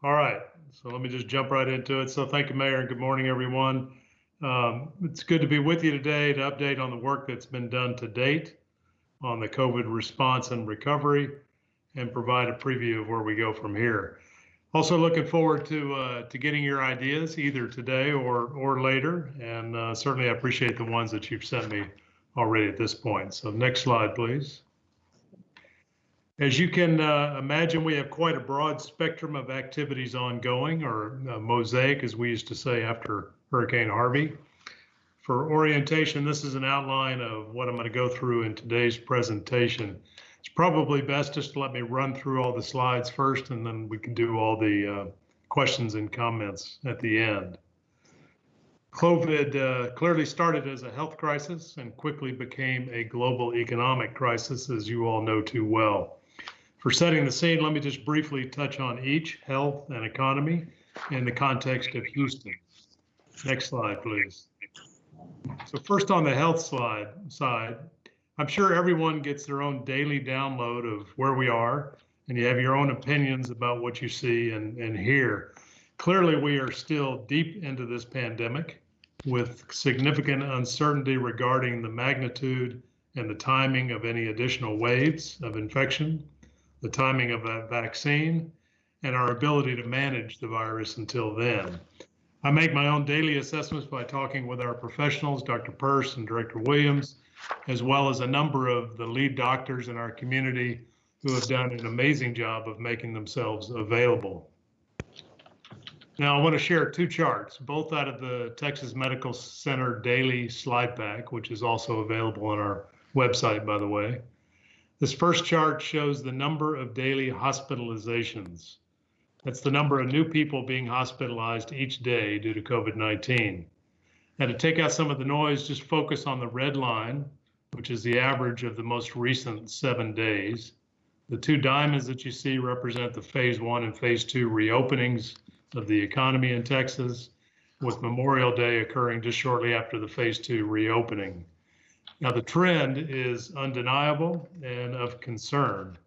All right, so let me just jump right into it. So thank you, Mayor, and good morning, everyone. It's good to be with you today to update on the work that's been done to date on the COVID response and recovery and provide a preview of where we go from here. Also looking forward to getting your ideas either today or later, and certainly I appreciate the ones that you've sent me already at this point. So next slide, please. As you can imagine, we have quite a broad spectrum of activities ongoing, or mosaic, as we used to say after Hurricane Harvey. For orientation, this is an outline of what I'm going to go through in today's presentation. It's probably best just to let me run through all the slides first, and then we can do all the questions and comments at the end. COVID clearly started as a health crisis and quickly became a global economic crisis, as you all know too well. For setting the scene, let me just briefly touch on each, health and economy, in the context of Houston. Next slide, please. So first on the health side, I'm sure everyone gets their own daily download of where we are, and you have your own opinions about what you see and hear. Clearly, we are still deep into this pandemic with significant uncertainty regarding the magnitude and the timing of any additional waves of infection, the timing of a vaccine, and our ability to manage the virus until then. I make my own daily assessments by talking with our professionals, Dr. Peirce and Director Williams, as well as a number of the lead doctors in our community who have done an amazing job of making themselves available. Now, I want to share two charts, both out of the Texas Medical Center daily slide pack, which is also available on our website, by the way. This first chart shows the number of daily hospitalizations. That's the number of new people being hospitalized each day due to COVID-19. Now, to take out some of the noise, just focus on the red line, which is the average of the most recent 7 days. The two diamonds that you see represent the phase 1 and phase 2 reopenings of the economy in Texas, with Memorial Day occurring just shortly after the phase 2 reopening. Now, the trend is undeniable and of concern.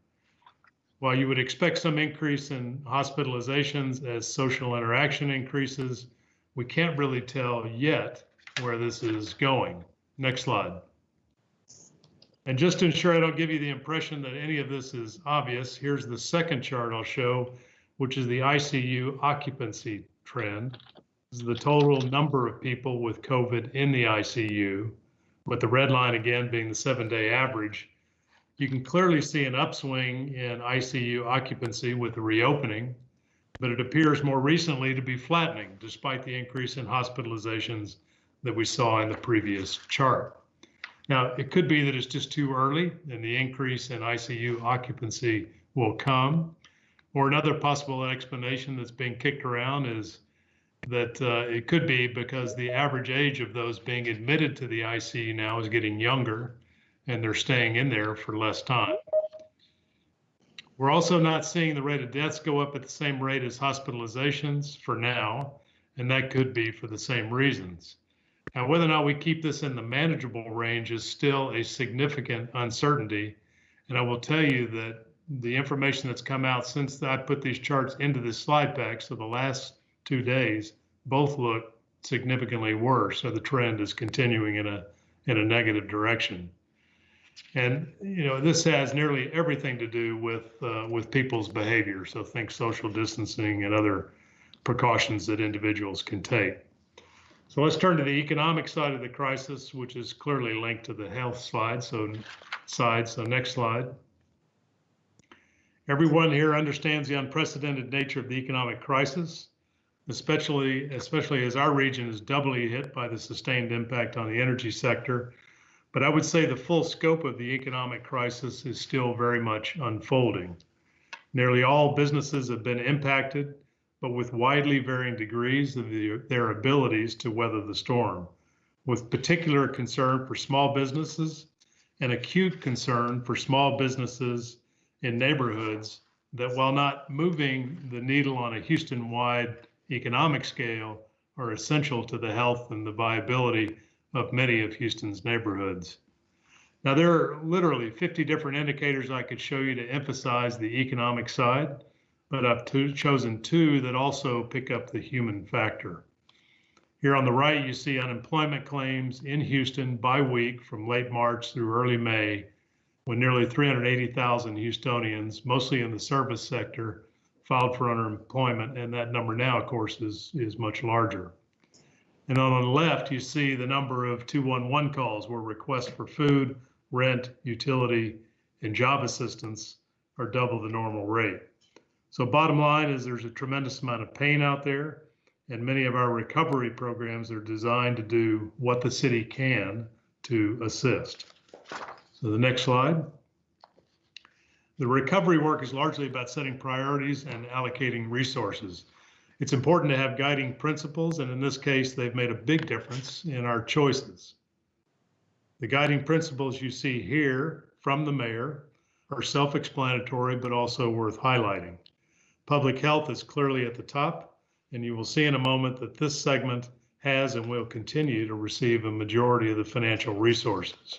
While you would expect some increase in hospitalizations as social interaction increases, we can't really tell yet where this is going. Next slide. And just to ensure I don't give you the impression that any of this is obvious, here's the second chart I'll show, which is the ICU occupancy trend. This is the total number of people with COVID in the ICU, with the red line again being the 7-day average. You can clearly see an upswing in ICU occupancy with the reopening, but it appears more recently to be flattening despite the increase in hospitalizations that we saw in the previous chart. Now, it could be that it's just too early and the increase in ICU occupancy will come, or another possible explanation that's being kicked around is that it could be because the average age of those being admitted to the ICU now is getting younger and they're staying in there for less time. We're also not seeing the rate of deaths go up at the same rate as hospitalizations for now, and that could be for the same reasons. Now, whether or not we keep this in the manageable range is still a significant uncertainty, and I will tell you that the information that's come out since I put these charts into this slide pack, so the last 2 days, both look significantly worse. So the trend is continuing in a negative direction. And this has nearly everything to do with people's behavior. So think social distancing and other precautions that individuals can take. So let's turn to the economic side of the crisis, which is clearly linked to the health slide. So next slide. Everyone here understands the unprecedented nature of the economic crisis, especially as our region is doubly hit by the sustained impact on the energy sector. But I would say the full scope of the economic crisis is still very much unfolding. Nearly all businesses have been impacted, but with widely varying degrees of their abilities to weather the storm, with particular concern for small businesses and acute concern for small businesses in neighborhoods that, while not moving the needle on a Houston-wide economic scale, are essential to the health and the viability of many of Houston's neighborhoods. Now, there are literally 50 different indicators I could show you to emphasize the economic side but I've chosen two that also pick up the human factor. Here on the right, you see unemployment claims in Houston by week from late March through early May, when nearly 380,000 Houstonians, mostly in the service sector, filed for unemployment, and that number now, of course, is much larger. And on the left, you see the number of 211 calls where requests for food, rent, utility, and job assistance are double the normal rate. So bottom line is there's a tremendous amount of pain out there, and many of our recovery programs are designed to do what the city can to assist. So the next slide. The recovery work is largely about setting priorities and allocating resources. It's important to have guiding principles, and in this case, they've made a big difference in our choices. The guiding principles you see here from the mayor are self-explanatory, but also worth highlighting. Public health is clearly at the top, and you will see in a moment that this segment has and will continue to receive a majority of the financial resources.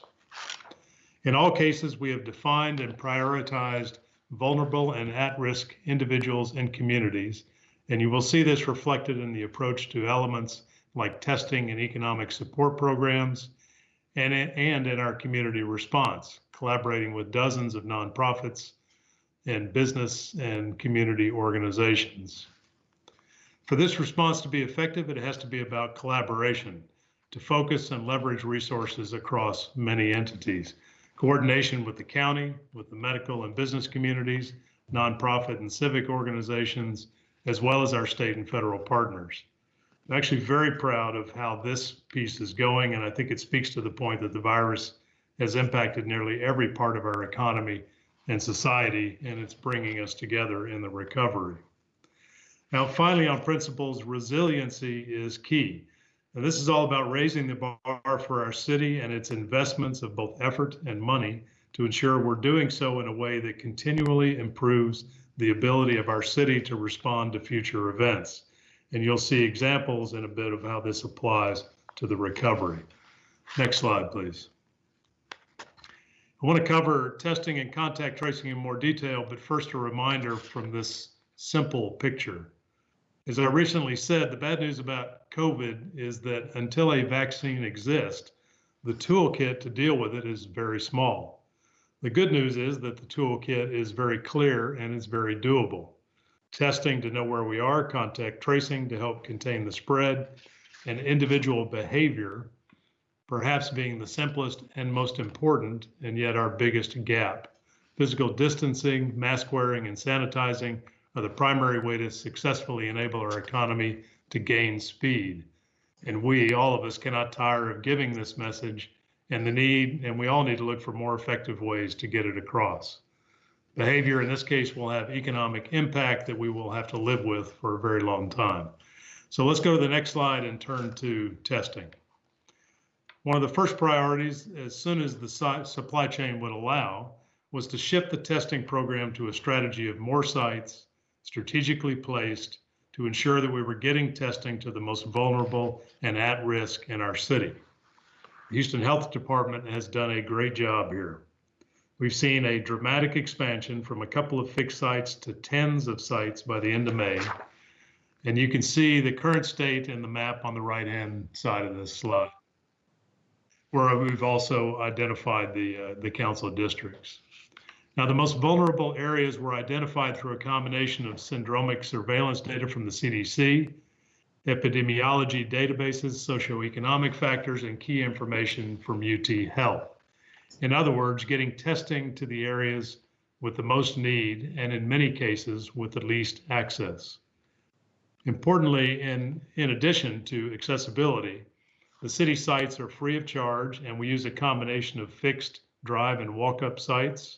In all cases, we have defined and prioritized vulnerable and at-risk individuals and communities, and you will see this reflected in the approach to elements like testing and economic support programs, and in our community response, collaborating with dozens of nonprofits and business and community organizations. For this response to be effective, it has to be about collaboration, to focus and leverage resources across many entities. Coordination with the county, with the medical and business communities, nonprofit and civic organizations, as well as our state and federal partners. I'm actually very proud of how this piece is going, and I think it speaks to the point that the virus has impacted nearly every part of our economy and society, and it's bringing us together in the recovery. Now, finally, on principles, resiliency is key. And this is all about raising the bar for our city and its investments of both effort and money to ensure we're doing so in a way that continually improves the ability of our city to respond to future events. And you'll see examples in a bit of how this applies to the recovery. Next slide, please. I want to cover testing and contact tracing in more detail, but first a reminder from this simple picture. As I recently said, the bad news about COVID is that until a vaccine exists, the toolkit to deal with it is very small. The good news is that the toolkit is very clear and is very doable. Testing to know where we are, contact tracing to help contain the spread, and individual behavior, perhaps being the simplest and most important, and yet our biggest gap. Physical distancing, mask wearing, and sanitizing are the primary way to successfully enable our economy to gain speed. And we, all of us, cannot tire of giving this message and we all need to look for more effective ways to get it across. Behavior in this case will have economic impact that we will have to live with for a very long time. So let's go to the next slide and turn to testing. One of the first priorities, as soon as the supply chain would allow, was to shift the testing program to a strategy of more sites, strategically placed, to ensure that we were getting testing to the most vulnerable and at risk in our city. The Houston Health Department has done a great job here. We've seen a dramatic expansion from a couple of fixed sites to tens of sites by the end of May. And you can see the current state in the map on the right-hand side of this slide, where we've also identified the council districts. Now, the most vulnerable areas were identified through a combination of syndromic surveillance data from the CDC, epidemiology databases, socioeconomic factors, and key information from UT Health. In other words, getting testing to the areas with the most need, and in many cases, with the least access. Importantly, in addition to accessibility, the city sites are free of charge, and we use a combination of fixed drive and walk-up sites,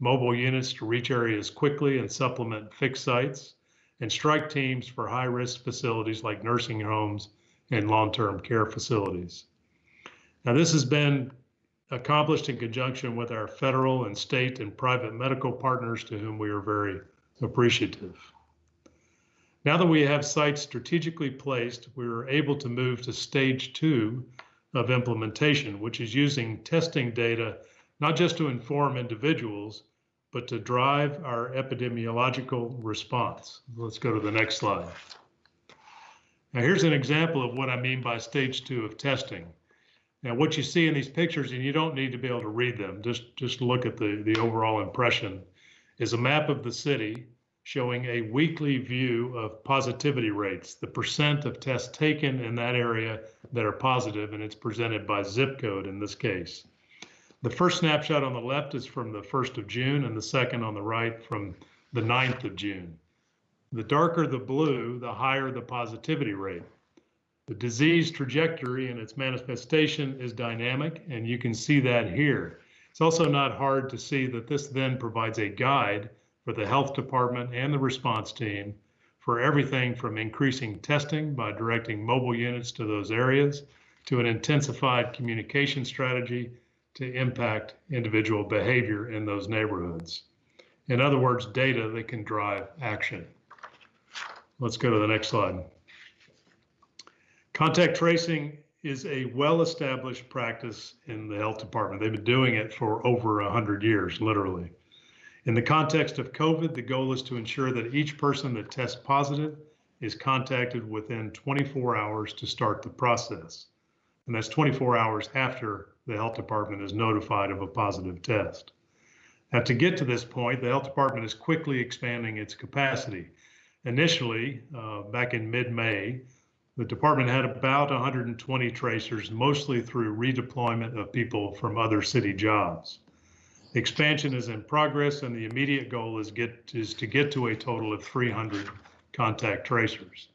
mobile units to reach areas quickly and supplement fixed sites, and strike teams for high-risk facilities like nursing homes and long-term care facilities. Now, this has been accomplished in conjunction with our federal and state and private medical partners, to whom we are very appreciative. Now that we have sites strategically placed, we are able to move to stage 2 of implementation, which is using testing data not just to inform individuals, but to drive our epidemiological response. Let's go to the next slide. Now, here's an example of what I mean by stage 2 of testing. Now, what you see in these pictures, and you don't need to be able to read them, just look at the overall impression, is a map of the city showing a weekly view of positivity rates, the percent of tests taken in that area that are positive, and it's presented by zip code in this case. The first snapshot on the left is from the 1st of June, and the second on the right from the 9th of June. The darker the blue, the higher the positivity rate. The disease trajectory and its manifestation is dynamic, and you can see that here. It's also not hard to see that this then provides a guide for the health department and the response team for everything from increasing testing by directing mobile units to those areas to an intensified communication strategy to impact individual behavior in those neighborhoods. In other words, data that can drive action. Let's go to the next slide. Contact tracing is a well-established practice in the health department. They've been doing it for over 100 years, literally. In the context of COVID, the goal is to ensure that each person that tests positive is contacted within 24 hours to start the process. And that's 24 hours after the health department is notified of a positive test. Now, to get to this point, the health department is quickly expanding its capacity. Initially, back in mid-May, the department had about 120 tracers, mostly through redeployment of people from other city jobs. Expansion is in progress, and the immediate goal is to get to a total of 300 contact tracers.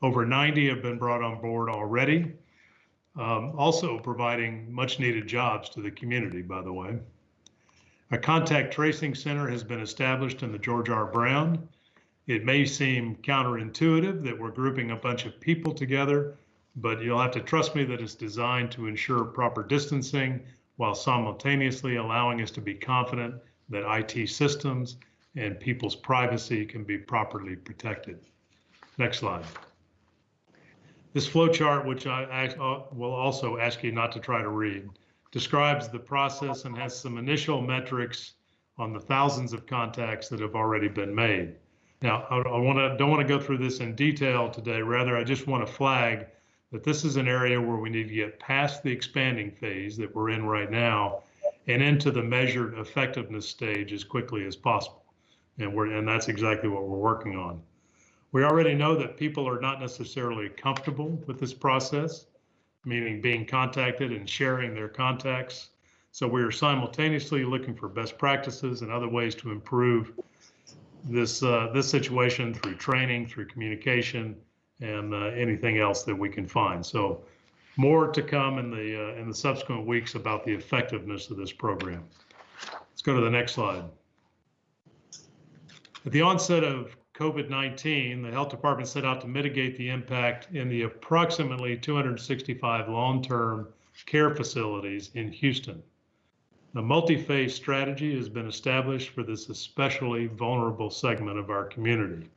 Over 90 have been brought on board already, also providing much needed jobs to the community, by the way. A contact tracing center has been established in the George R. Brown. It may seem counterintuitive that we're grouping a bunch of people together, but you'll have to trust me that it's designed to ensure proper distancing while simultaneously allowing us to be confident that IT systems and people's privacy can be properly protected. Next slide. This flow chart, which I will also ask you not to try to read, describes the process and has some initial metrics on the thousands of contacts that have already been made. Now, I don't want to go through this in detail today. Rather, I just want to flag that this is an area where we need to get past the expanding phase that we're in right now and into the measured effectiveness stage as quickly as possible. And that's exactly what we're working on. We already know that people are not necessarily comfortable with this process, meaning being contacted and sharing their contacts. So we are simultaneously looking for best practices and other ways to improve this situation through training, through communication, and anything else that we can find. So more to come in the subsequent weeks about the effectiveness of this program. Let's go to the next slide. At the onset of COVID-19, the health department set out to mitigate the impact in the approximately 265 long-term care facilities in Houston. A multi-phase strategy has been established for this especially vulnerable segment of our community.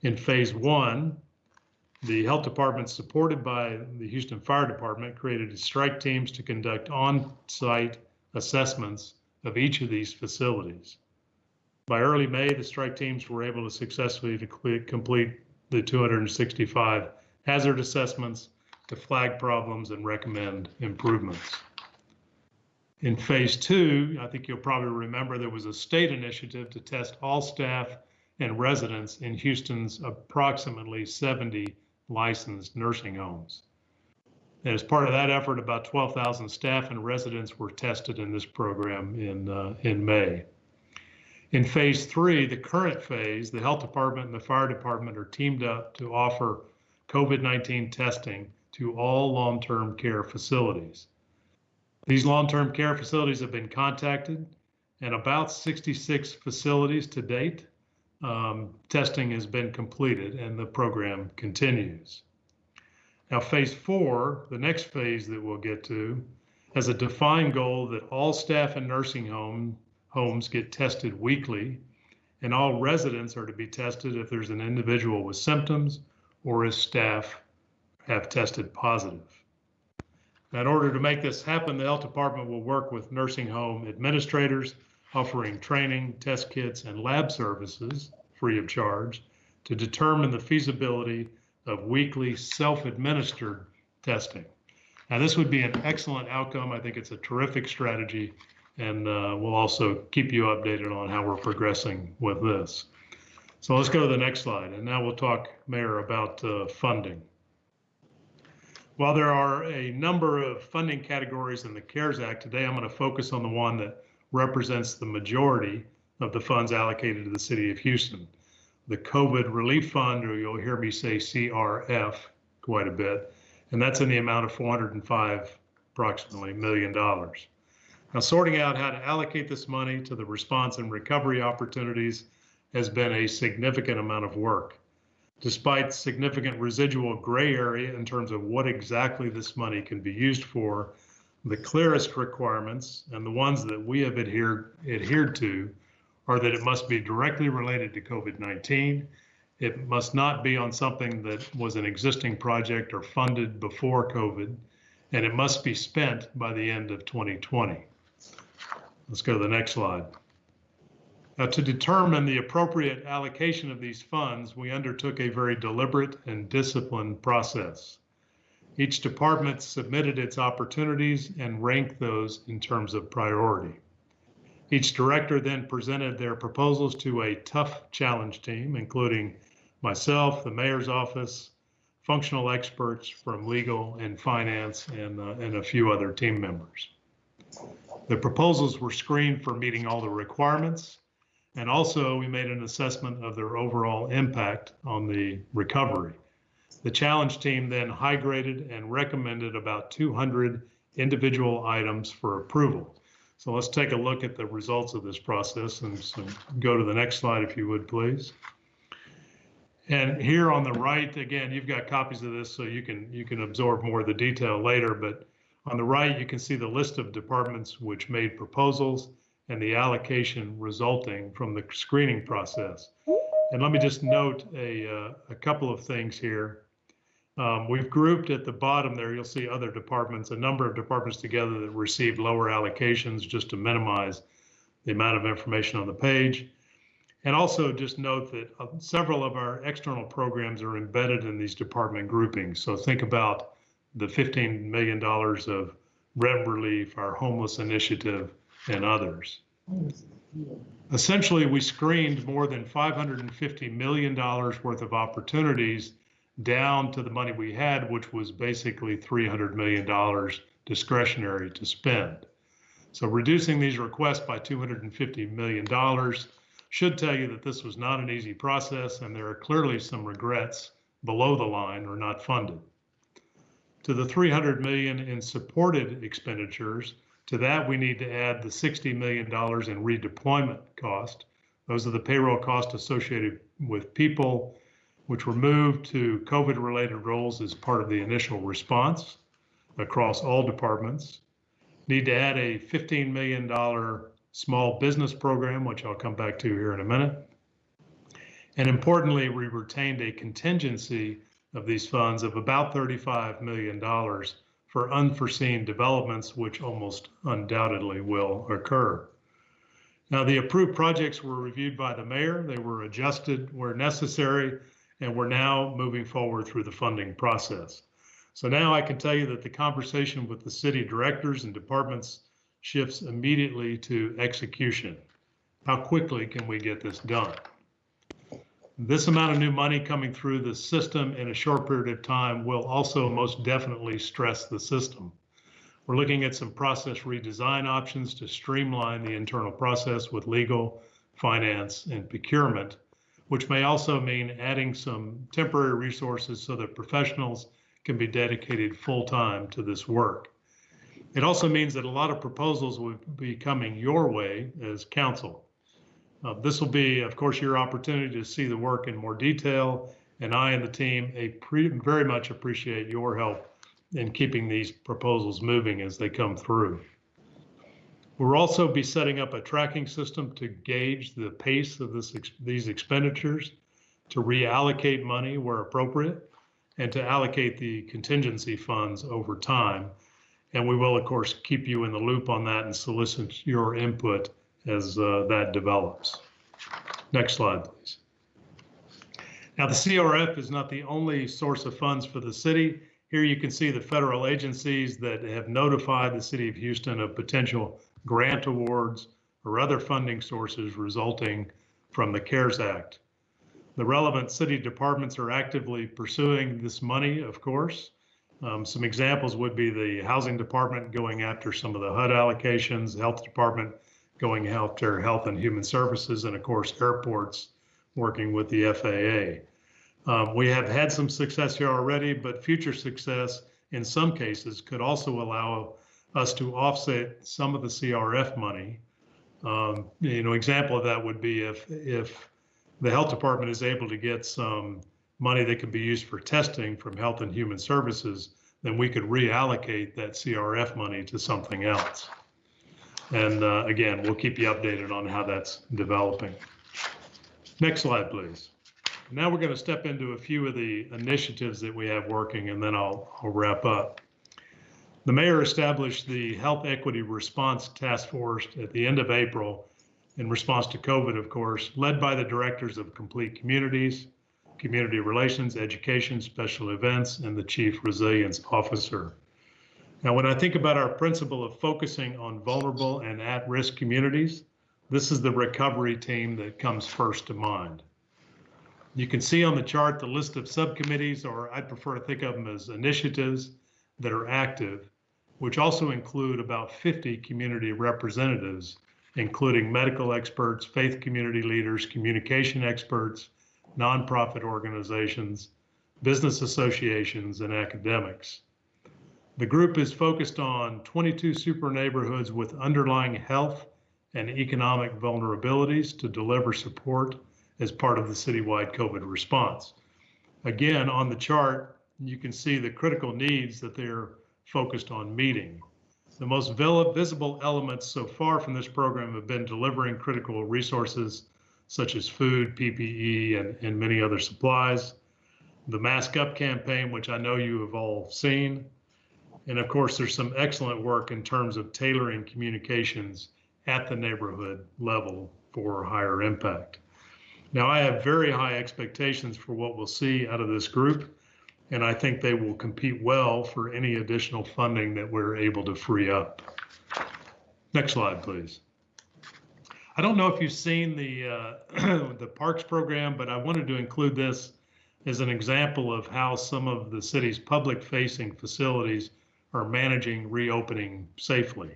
In phase 1, the health department, supported by the Houston Fire Department, created strike teams to conduct on-site assessments of each of these facilities. By early May, the strike teams were able to successfully complete the 265 hazard assessments to flag problems and recommend improvements. In phase 2, I think you'll probably remember there was a state initiative to test all staff and residents in Houston's approximately 70 licensed nursing homes. And as part of that effort, about 12,000 staff and residents were tested in this program in May. In phase 3, the current phase, the health department and the fire department are teamed up to offer COVID-19 testing to all long-term care facilities. These long-term care facilities have been contacted, and about 66 facilities to date, testing has been completed and the program continues. Now, phase 4, the next phase that we'll get to, has a defined goal that all staff in nursing homes get tested weekly, and all residents are to be tested if there's an individual with symptoms or if staff have tested positive. Now, in order to make this happen, the health department will work with nursing home administrators offering training, test kits, and lab services free of charge to determine the feasibility of weekly self-administered testing. Now, this would be an excellent outcome. I think it's a terrific strategy, and we'll also keep you updated on how we're progressing with this. So let's go to the next slide, and now we'll talk, Mayor, about funding. While there are a number of funding categories in the CARES Act, today I'm going to focus on the one that represents the majority of the funds allocated to the City of Houston, the COVID Relief Fund, or you'll hear me say CRF quite a bit, and that's in the amount of approximately $405 million. Now, sorting out how to allocate this money to the response and recovery opportunities has been a significant amount of work. Despite significant residual gray area in terms of what exactly this money can be used for, the clearest requirements, and the ones that we have adhered to, are that it must be directly related to COVID-19. It must not be on something that was an existing project or funded before COVID, and it must be spent by the end of 2020. Let's go to the next slide. Now, to determine the appropriate allocation of these funds, we undertook a very deliberate and disciplined process. Each department submitted its opportunities and ranked those in terms of priority. Each director then presented their proposals to a tough challenge team, including myself, the mayor's office, functional experts from legal and finance, and a few other team members. The proposals were screened for meeting all the requirements, and also we made an assessment of their overall impact on the recovery. The challenge team then high graded and recommended about 200 individual items for approval. So let's take a look at the results of this process, and so go to the next slide if you would, please. And here on the right, again, you've got copies of this so you can absorb more of the detail later, but on the right you can see the list of departments which made proposals and the allocation resulting from the screening process. And let me just note a couple of things here. We've grouped at the bottom there, you'll see other departments, a number of departments together that received lower allocations just to minimize the amount of information on the page. And also just note that several of our external programs are embedded in these department groupings. So think about the $15 million of rent relief, our homeless initiative, and others. Essentially, we screened more than $550 million worth of opportunities down to the money we had, which was basically $300 million discretionary to spend. So reducing these requests by $250 million should tell you that this was not an easy process, and there are clearly some regrets below the line or not funded. To the $300 million in supported expenditures, to that we need to add the $60 million in redeployment cost. Those are the payroll costs associated with people which were moved to COVID-related roles as part of the initial response across all departments. Need to add a $15 million small business program, which I'll come back to here in a minute. And importantly, we retained a contingency of these funds of about $35 million for unforeseen developments, which almost undoubtedly will occur. Now, the approved projects were reviewed by the mayor. They were adjusted where necessary, and we're now moving forward through the funding process. So now I can tell you that the conversation with the city directors and departments shifts immediately to execution. How quickly can we get this done? This amount of new money coming through the system in a short period of time will also most definitely stress the system. We're looking at some process redesign options to streamline the internal process with legal, finance, and procurement, which may also mean adding some temporary resources so that professionals can be dedicated full-time to this work. It also means that a lot of proposals will be coming your way as council. This will be, of course, your opportunity to see the work in more detail, and I and the team very much appreciate your help in keeping these proposals moving as they come through. We'll also be setting up a tracking system to gauge the pace of these expenditures, to reallocate money where appropriate, and to allocate the contingency funds over time. And we will, of course, keep you in the loop on that and solicit your input as that develops. Next slide, please. Now, the CRF is not the only source of funds for the city. Here you can see the federal agencies that have notified the City of Houston of potential grant awards or other funding sources resulting from the CARES Act. The relevant city departments are actively pursuing this money, of course. Some examples would be the Housing Department going after some of the HUD allocations, Health Department going after Health and Human Services, and of course, airports working with the FAA. We have had some success here already, but future success in some cases could also allow us to offset some of the CRF money. Example of that would be if the Health Department is able to get some money that can be used for testing from Health and Human Services, then we could reallocate that CRF money to something else. And again, we'll keep you updated on how that's developing. Next slide, please. Now we're going to step into a few of the initiatives that we have working, and then I'll wrap up. The mayor established the Health Equity Response Task Force at the end of April in response to COVID, of course, led by the directors of Complete Communities, Community Relations, Education, Special Events, and the Chief Resilience Officer. Now, when I think about our principle of focusing on vulnerable and at-risk communities, this is the recovery team that comes first to mind. You can see on the chart the list of subcommittees, or I'd prefer to think of them as initiatives that are active, which also include about 50 community representatives, including medical experts, faith community leaders, communication experts, nonprofit organizations, business associations, and academics. The group is focused on 22 super neighborhoods with underlying health and economic vulnerabilities to deliver support as part of the citywide COVID response. Again, on the chart, you can see the critical needs that they're focused on meeting. The most visible elements so far from this program have been delivering critical resources such as food, PPE, and many other supplies. The Mask Up campaign, which I know you have all seen. And of course, there's some excellent work in terms of tailoring communications at the neighborhood level for higher impact. Now, I have very high expectations for what we'll see out of this group, and I think they will compete well for any additional funding that we're able to free up. Next slide, please. I don't know if you've seen the parks program, but I wanted to include this as an example of how some of the city's public-facing facilities are managing reopening safely.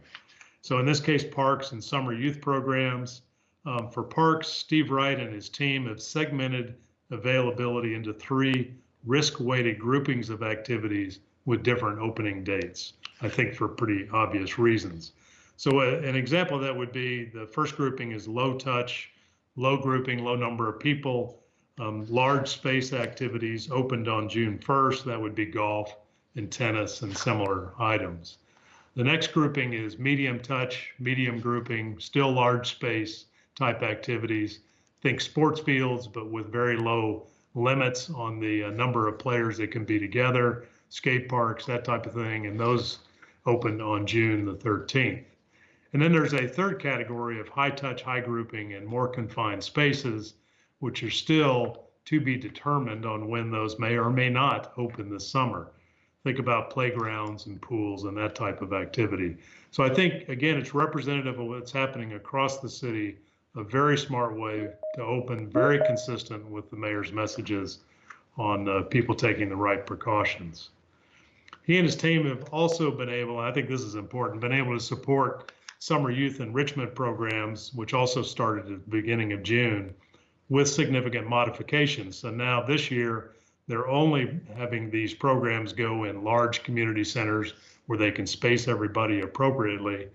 So in this case, parks and summer youth programs. For parks, Steve Wright and his team have segmented availability into 3 risk-weighted groupings of activities with different opening dates, I think for pretty obvious reasons. So an example of that would be the first grouping is low touch, low grouping, low number of people, large space activities opened on June 1st. That would be golf and tennis and similar items. The next grouping is medium touch, medium grouping, still large space type activities. Think sports fields, but with very low limits on the number of players that can be together, skate parks, that type of thing, and those opened on June the 13th. And then there's a third category of high touch, high grouping, and more confined spaces, which are still to be determined on when those may or may not open this summer. Think about playgrounds and pools and that type of activity. So I think, again, it's representative of what's happening across the city, a very smart way to open, very consistent with the mayor's messages on people taking the right precautions. He and his team have also been able, I think this is important, been able to support summer youth enrichment programs, which also started at the beginning of June, with significant modifications. So now this year, they're only having these programs go in large community centers where they can space everybody appropriately,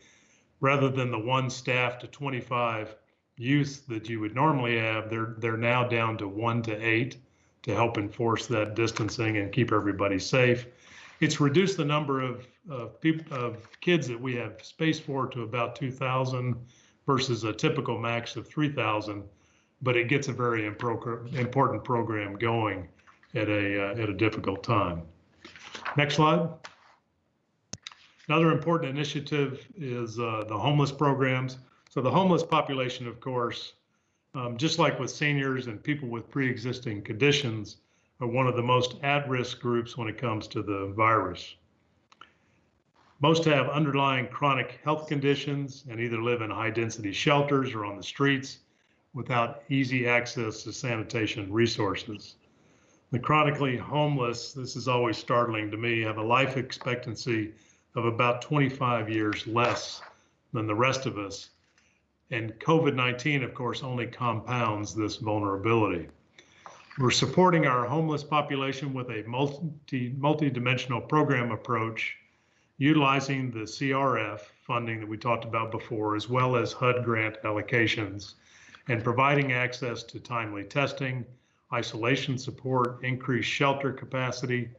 rather than the 1 staff to 25 youth that you would normally have. They're now down to 1 to 8 to help enforce that distancing and keep everybody safe. It's reduced the number of kids that we have space for to about 2,000 versus a typical max of 3,000, but it gets a very important program going at a difficult time. Next slide. Another important initiative is the homeless programs. So the homeless population, of course, just like with seniors and people with pre-existing conditions, are one of the most at-risk groups when it comes to the virus. Most have underlying chronic health conditions and either live in high-density shelters or on the streets without easy access to sanitation resources. The chronically homeless, this is always startling to me, have a life expectancy of about 25 years less than the rest of us. And COVID-19, of course, only compounds this vulnerability. We're supporting our homeless population with a multi-dimensional program approach, utilizing the CRF funding that we talked about before, as well as HUD grant allocations, and providing access to timely testing, isolation support, increased shelter capacity,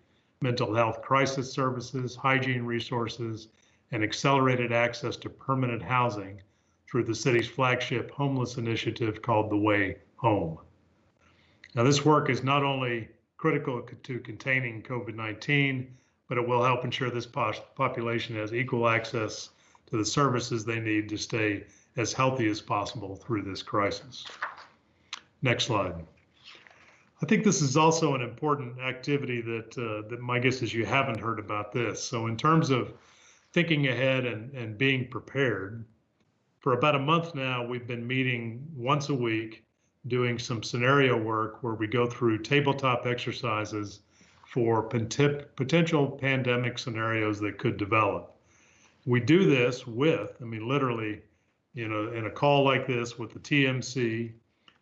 mental health crisis services, hygiene resources, and accelerated access to permanent housing through the city's flagship homeless initiative called The Way Home. Now, this work is not only critical to containing COVID-19, but it will help ensure this population has equal access to the services they need to stay as healthy as possible through this crisis. Next slide. I think this is also an important activity that my guess is you haven't heard about this. So in terms of thinking ahead and being prepared, for about a month now, we've been meeting once a week, doing some scenario work where we go through tabletop exercises for potential pandemic scenarios that could develop. We do this with, literally, in a call like this with the TMC,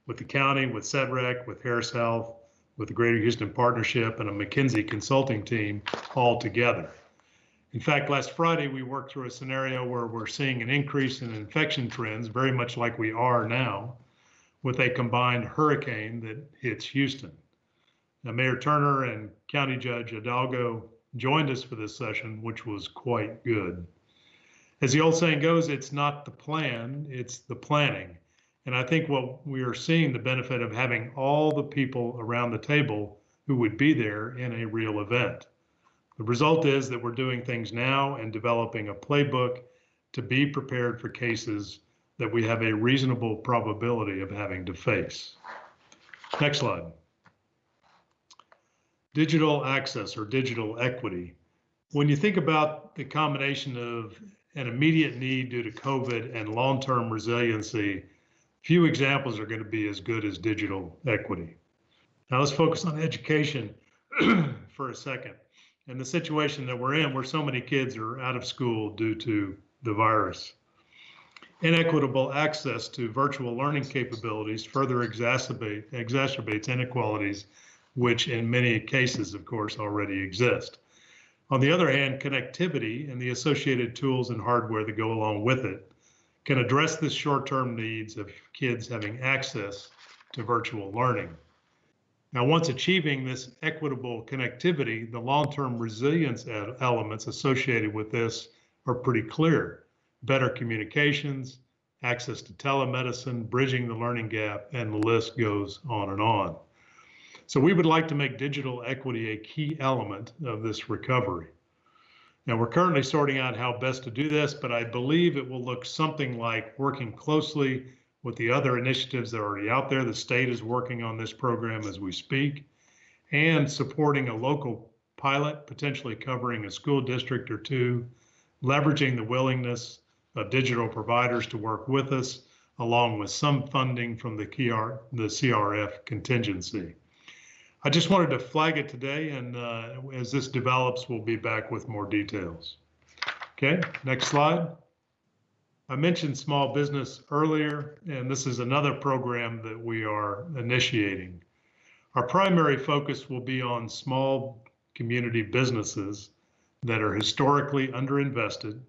with the county, with CEDREC, with Harris Health, with the Greater Houston Partnership, and a McKinsey consulting team all together. In fact, last Friday, we worked through a scenario where we're seeing an increase in infection trends, very much like we are now, with a combined hurricane that hits Houston. Now, Mayor Turner and County Judge Hidalgo joined us for this session, which was quite good. As the old saying goes, it's not the plan, it's the planning. And I think what we are seeing the benefit of having all the people around the table who would be there in a real event. The result is that we're doing things now and developing a playbook to be prepared for cases that we have a reasonable probability of having to face. Next slide. Digital access or digital equity. When you think about the combination of an immediate need due to COVID and long-term resiliency, few examples are going to be as good as digital equity. Now let's focus on education for a second. And the situation that we're in, where so many kids are out of school due to the virus. Inequitable access to virtual learning capabilities further exacerbates inequalities, which in many cases, of course, already exist. On the other hand, connectivity and the associated tools and hardware that go along with it can address the short-term needs of kids having access to virtual learning. Now, once achieving this equitable connectivity, the long-term resilience elements associated with this are pretty clear. Better communications, access to telemedicine, bridging the learning gap, and the list goes on and on. So we would like to make digital equity a key element of this recovery. Now, we're currently sorting out how best to do this, but I believe it will look something like working closely with the other initiatives that are already out there. The state is working on this program as we speak, and supporting a local pilot, potentially covering a school district or two, leveraging the willingness of digital providers to work with us, along with some funding from the CRF contingency. I just wanted to flag it today, and as this develops, we'll be back with more details. Okay, next slide. I mentioned small business earlier, and this is another program that we are initiating. Our primary focus will be on small community businesses that are historically underinvested.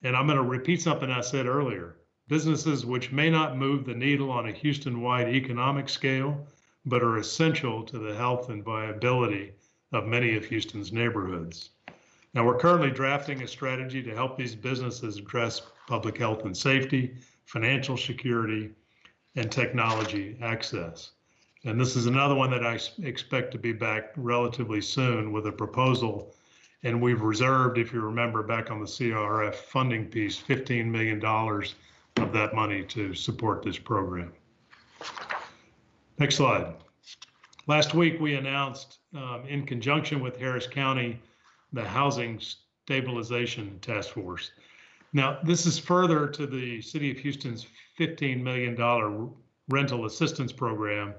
And I'm going to repeat something I said earlier. Businesses which may not move the needle on a Houston-wide economic scale, but are essential to the health and viability of many of Houston's neighborhoods. Now, we're currently drafting a strategy to help these businesses address public health and safety, financial security, and technology access. And this is another one that I expect to be back relatively soon with a proposal. And we've reserved, if you remember back on the CRF funding piece, $15 million of that money to support this program. Next slide. Last week, we announced in conjunction with Harris County, the Housing Stabilization Task Force. Now, this is further to the City of Houston's $15 million rental assistance program,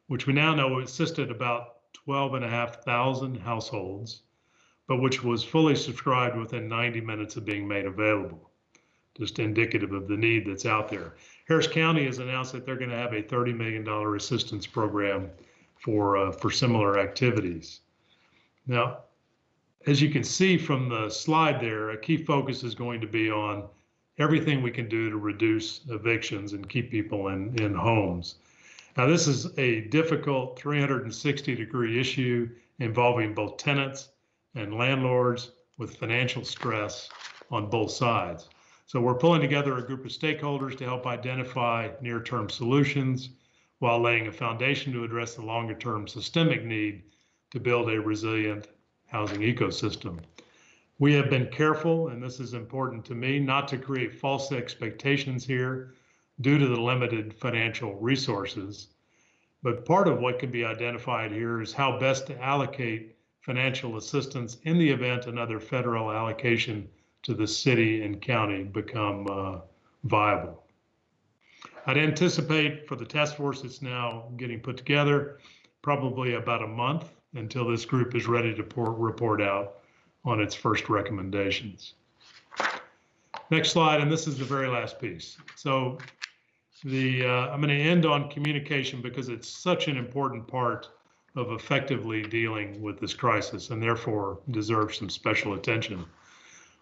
which we now know assisted about 12,500 households, but which was fully subscribed within 90 minutes of being made available, just indicative of the need that's out there. Harris County has announced that they're going to have a $30 million assistance program for similar activities. Now, as you can see from the slide there, a key focus is going to be on everything we can do to reduce evictions and keep people in homes. Now, this is a difficult 360-degree issue involving both tenants and landlords with financial stress on both sides. So we're pulling together a group of stakeholders to help identify near-term solutions while laying a foundation to address the longer-term systemic need to build a resilient housing ecosystem. We have been careful, and this is important to me, not to create false expectations here due to the limited financial resources. But part of what can be identified here is how best to allocate financial assistance in the event another federal allocation to the city and county become viable. I'd anticipate for the task force that's now getting put together, probably about a month until this group is ready to report out on its first recommendations. Next slide, and this is the very last piece. So I'm going to end on communication because it's such an important part of effectively dealing with this crisis and therefore deserves some special attention.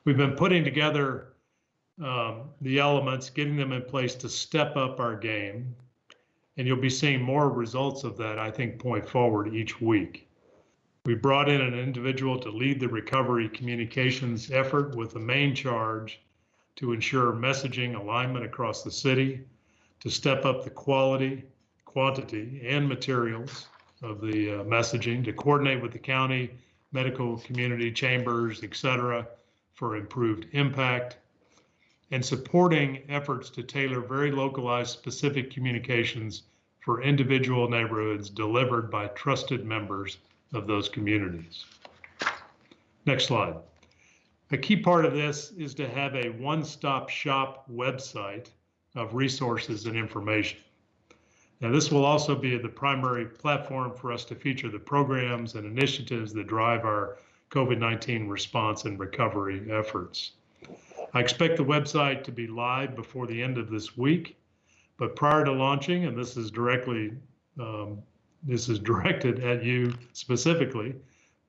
We've been putting together the elements, getting them in place to step up our game, and you'll be seeing more results of that, I think, point forward each week. We brought in an individual to lead the recovery communications effort with the main charge to ensure messaging alignment across the city, to step up the quality, quantity, and materials of the messaging, to coordinate with the county, medical community, chambers, et cetera, for improved impact, and supporting efforts to tailor very localized specific communications for individual neighborhoods delivered by trusted members of those communities. Next slide. A key part of this is to have a one-stop shop website of resources and information. Now, this will also be the primary platform for us to feature the programs and initiatives that drive our COVID-19 response and recovery efforts. I expect the website to be live before the end of this week, but prior to launching, and this is directed at you specifically,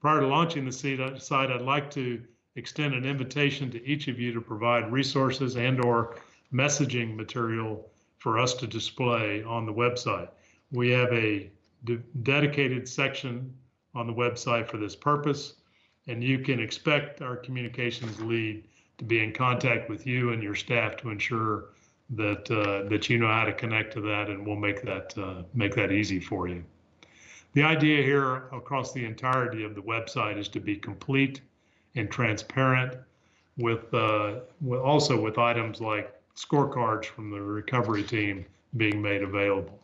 prior to launching the site, I'd like to extend an invitation to each of you to provide resources and/or messaging material for us to display on the website. We have a dedicated section on the website for this purpose, and you can expect our communications lead to be in contact with you and your staff to ensure that that you know how to connect to that, and we'll make that easy for you. The idea here across the entirety of the website is to be complete and transparent, with also with items like scorecards from the recovery team being made available.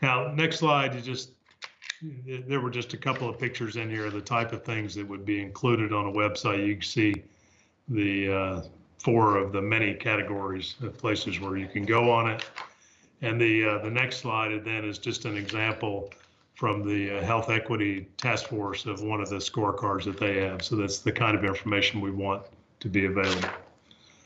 Now, next slide is there were just a couple of pictures in here of the type of things that would be included on a website. You can see the 4 of the many categories of places where you can go on it. And the next slide then is just an example from the Health Equity Task Force of one of the scorecards that they have. So that's the kind of information we want to be available.